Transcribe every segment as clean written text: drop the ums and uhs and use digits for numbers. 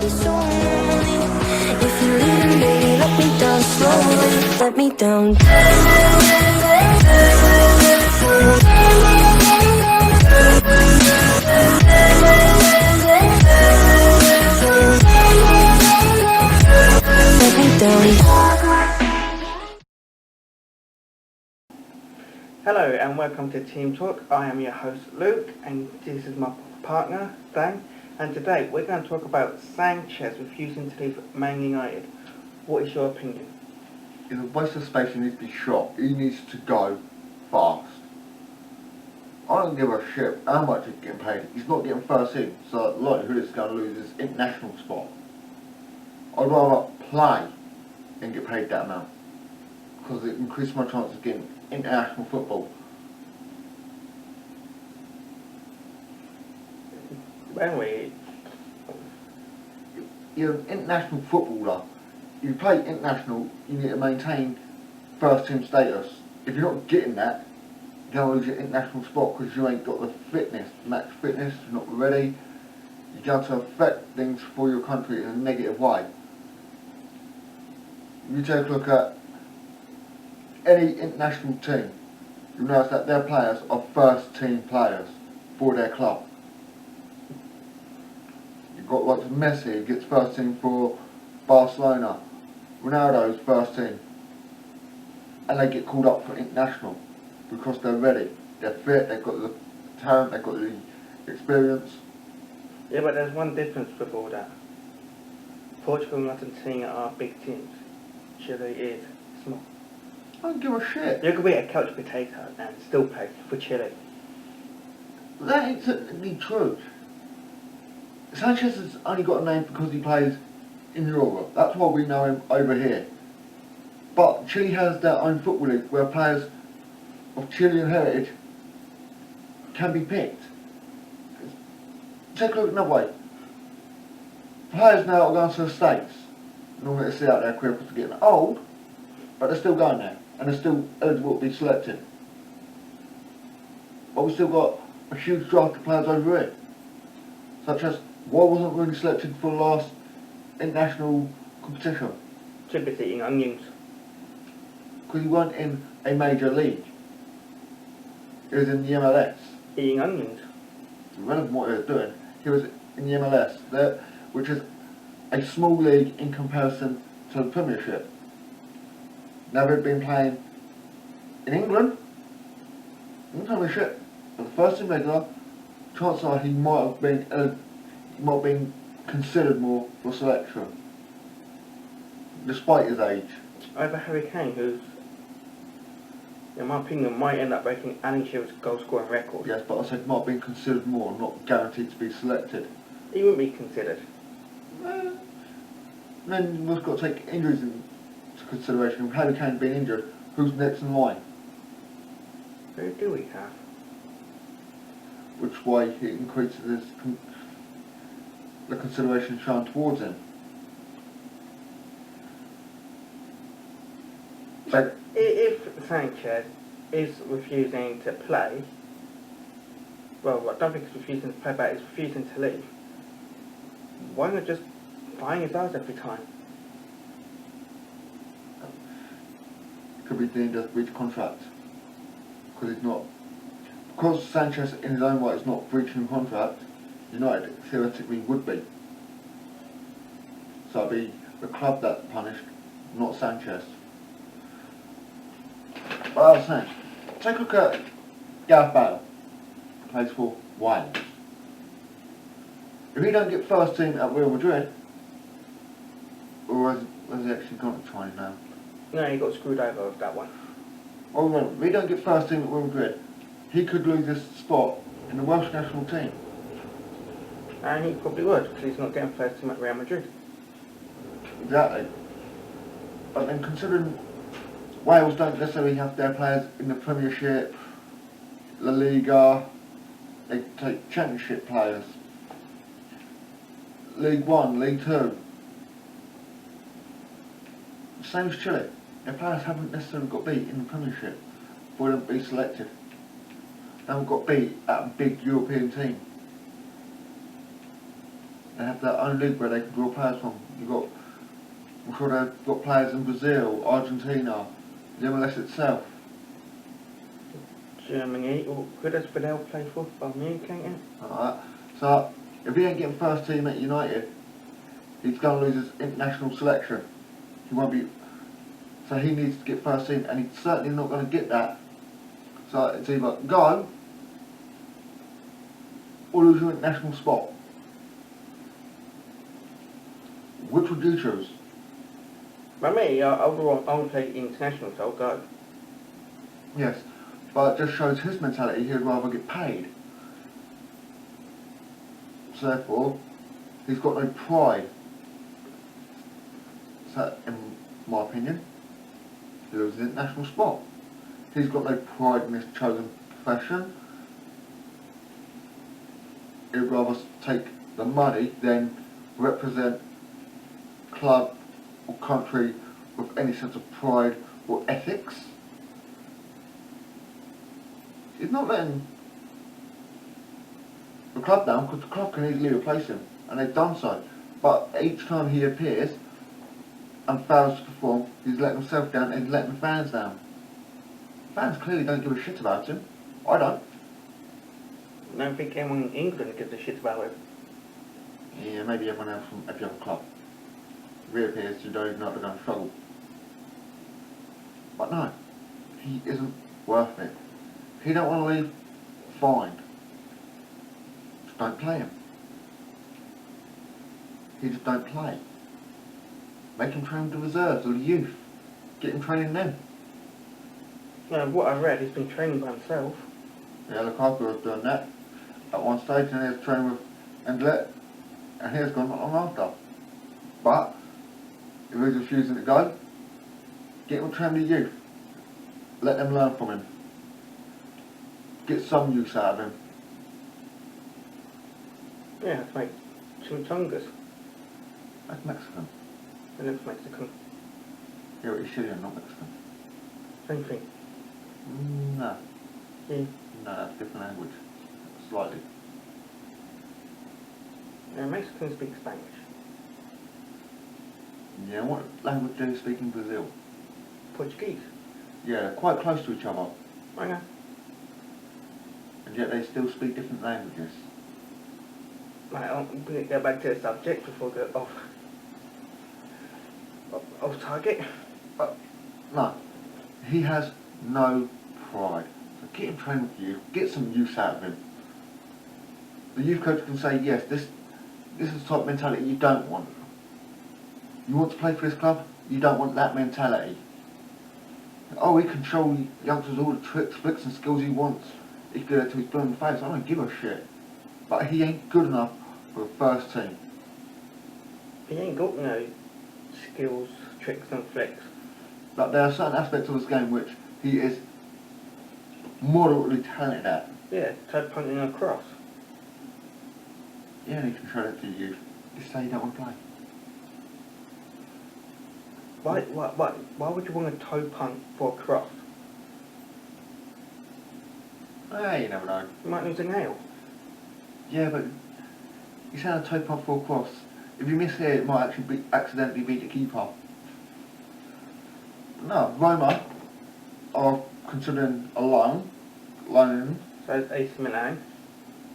be so lonely. If you're leaving, baby, let me down slowly. Let me down. Let me down. Hello and welcome to Team Talk. I am your host Luke and this is my partner Dan, and today we're going to talk about Sanchez refusing to leave Man United. What is your opinion? It's a waste of space. He needs to be shot. He needs to go fast. I don't give a shit how much he's getting paid. He's not getting first in, so the likelihood is going to lose his international spot. I'd rather play than get paid that amount because it increases my chance of getting international football. Anyway, You're an international footballer. You play international, you need to maintain first team status. If you're not getting that, you're going to lose your international spot because you ain't got the fitness, match fitness, you're not ready. You're going to affect things for your country in a negative way. If you take a look at any international team, you'll notice that their players are first team players for their club. You've got like Messi, who gets first team for Barcelona, Ronaldo's first team, and they get called up for international because they're ready, they're fit, they've got the talent, they've got the experience. yeah, but there's one difference with all that. Portugal and Argentina are big teams. Chile is small. I don't give a shit. You could be a couch potato and still pay for Chile. That ain't technically true. Sanchez has only got a name because he plays in Europe. That's why we know him over here. But Chile has their own football league where players of Chilean heritage can be picked. Take a look another way. Players now are going to the States. Normally they see out their career because they're getting old, but they're still going there and they're still eligible to be selected. But we've still got a huge draft of players over here, such as why wasn't Rooney selected for the last international competition? Should be eating onions. Because he weren't in a major league. He was in the MLS. Eating onions. It's irrelevant what he was doing. He was in the MLS, which is a small league in comparison to the Premiership. Now they've been playing in England, in the Premiership, for the first team regular. Chances are he might have been considered more for selection, despite his age. Over Harry Kane, who's, in my opinion, might end up breaking Alan Shearer's goal scoring record. Yes, but I said might have been considered more, not guaranteed to be selected. He wouldn't be considered. Then we've got to take injuries into consideration. With Harry Kane being injured, who's next in line? Who do we have? Which way it increases the consideration shown towards him. But if Sanchez is refusing to play, well, I don't think he's refusing to play, but he's refusing to leave, why not just buying his eyes every time? Could be deemed as breach contract because he's not. Because Sanchez in his own right is not breaching contract, United theoretically would be. So it'd be the club that's punished, not Sanchez. But I was saying, take a look at Gareth Bale, plays for Wales. If he don't get first team at Real Madrid, or has he actually gone to China now? No, he got screwed over with that one. Well, remember, if he don't get first team at Real Madrid, he could lose his spot in the Welsh national team. And he probably would, because he's not getting first team at Real Madrid. Exactly. But then considering Wales don't necessarily have their players in the Premiership, La Liga, they take Championship players, League One, League Two. Same as Chile. Their players haven't necessarily got beat in the Premiership for them to be selected. They haven't got beat at a big European team. They have their own league where they can draw players from. I'm sure they've got players in Brazil, Argentina, the MLS itself. Germany, or who does Fidel play for? Bayern Munich, ain't it? Alright. So, if he ain't getting first team at United, he's going to lose his international selection. He won't be. So he needs to get first team, and he's certainly not going to get that. So it's either go or lose your international spot. Which would you choose? By me, I would play international, so I'll go. Yes, but it just shows his mentality. He'd rather get paid. So therefore, he's got no pride. So, in my opinion, he loses his international spot. He's got no pride in his chosen profession. He'd rather take the money than represent club or country with any sense of pride or ethics. He's not letting the club down because the club can easily replace him, and they've done so. But each time he appears and fails to perform, he's letting himself down and he's letting the fans down. Fans clearly don't give a shit about him. I don't. I don't think anyone in England gives a shit about him. Yeah, maybe everyone else from every other club reappears to know they're going to struggle. But no, he isn't worth it. If he don't want to leave, fine. Just don't play him. He just don't play. Make him train with the reserves or the youth. Get him training them. No, what I read, he's been training by himself. Yeah, Lukaku was doing that at one stage, and he was training with Endlet, and he has gone on after. But if he's refusing to go, get him to train with the youth. Let them learn from him. Get some use out of him. Yeah, it's like chimichangas. That's Mexican. It looks Mexican. Yeah, but he's Chilean, not Mexican. Same thing. No. Yeah. No, that's a different language. Slightly. Yeah, Mexicans speak Spanish. Yeah, what language do they speak in Brazil? Portuguese. Yeah, they're quite close to each other, I know. and yet they still speak different languages. Right, I'm going to go back to the subject before I go off target. No, he has no pride. So get him trained with you, get some use out of him. The youth coach can say, yes, this is the type of mentality you don't want. You want to play for this club? You don't want that mentality. Oh, he can show youngsters all the tricks, flicks and skills he wants. He can do that to his blooming face. I don't give a shit. But he ain't good enough for the first team. He ain't got no skills, tricks and flicks. But there are certain aspects of this game which he is moderately talented at. Yeah, toe punting across. Yeah, and he can show that to the youth. Just say you don't want to play. Why would you want to toe punt for a cross? You never know. You might lose a nail. Yeah, but you sound a toe punt for a cross. If you miss here, it might actually accidentally beat the keeper. No, Roma are considering a loaning him. So it's AC Milan.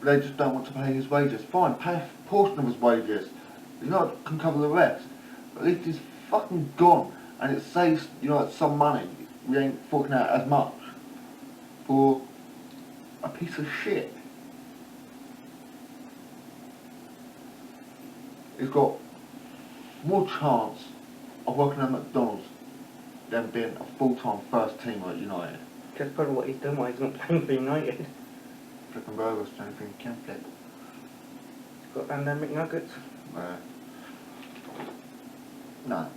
They just don't want to pay his wages. Fine, pay a portion of his wages. He's not can cover the rest. But at least he's fucking gone, and it saves some money. We ain't forking out as much for a piece of shit. He's got more chance of working at McDonald's than being a full-time first teamer at United. Just probably what he's done while he's not playing for United. Flipping burgers, the only thing he can flip. He's got pandemic nuggets. No.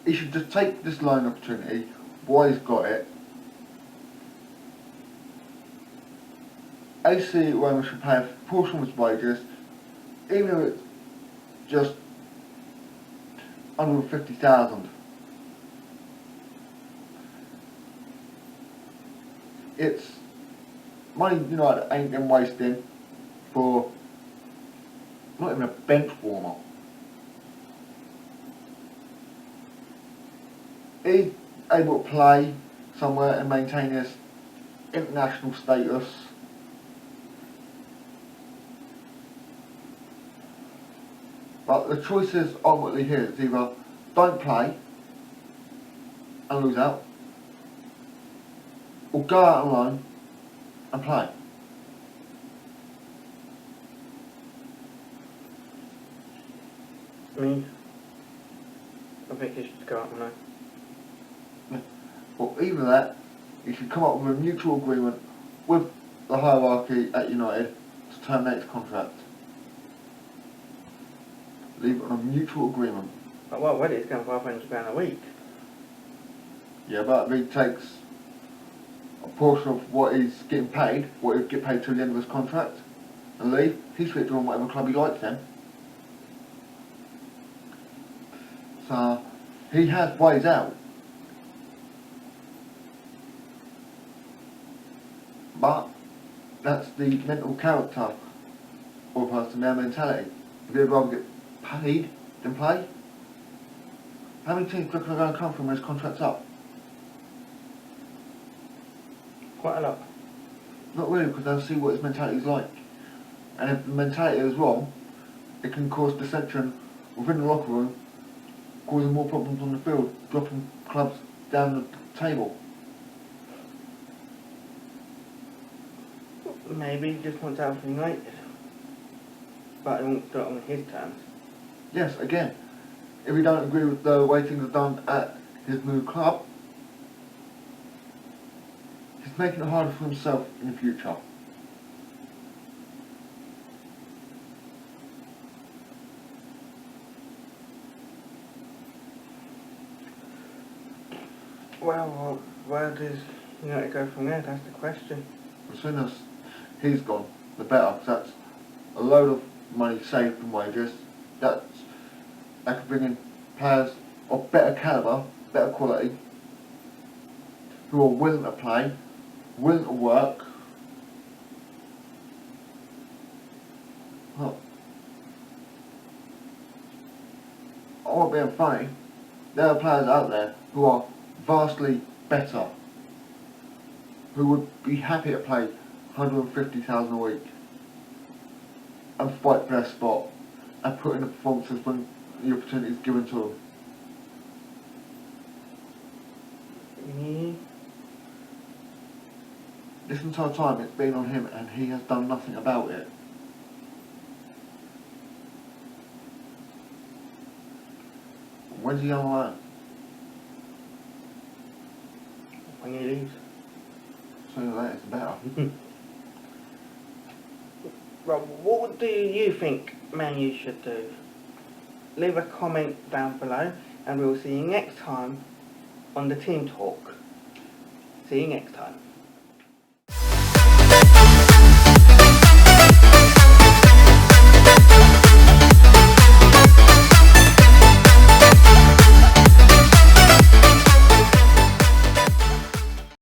He should just take this loan opportunity while he's got it. AC Roma should pay a portion of his wages, even if it's just under 50,000. It's money United ain't been wasting for not even a bench warmer. He's able to play somewhere and maintain his international status. But the choice is ultimately here. It's either don't play and lose out, or go out on loan and play. Me, I think he should go out on loan. Or either that, you should come up with a mutual agreement with the hierarchy at United to terminate his contract. Leave it on a mutual agreement. But what already it's going £500 a week. Yeah, but if he takes a portion of what he's getting paid, what he'll get paid till the end of his contract, and leave, he's free to join whatever club he likes then. So, he has ways out. But, that's the mental character of a person, their mentality. If they'd rather get paid than play, how many teams are going to come from when his contract's up? Quite a lot. Not really, because they'll see what his mentality is like. And if the mentality is wrong, it can cause dissension within the locker room, causing more problems on the field, dropping clubs down the table. Maybe he just wants out of United. But he won't do it on his terms. Yes, again, if we don't agree with the way things are done at his new club, he's making it harder for himself in the future. Well, where does United go from there? That's the question. As soon as he's gone, the better, because that's a load of money saved from wages. That could bring in players of better calibre, better quality, who are willing to play, willing to work. Look, I won't being funny, there are players out there who are vastly better, who would be happy to play 150,000 a week and fight for their spot and put in the performances when the opportunity is given to them. This entire time it's been on him and he has done nothing about it. When's he going to learn? When he leaves. Sooner or later it's better. Well, what do you think Man U should do? Leave a comment down below and we'll see you next time on the Team Talk. See you next time.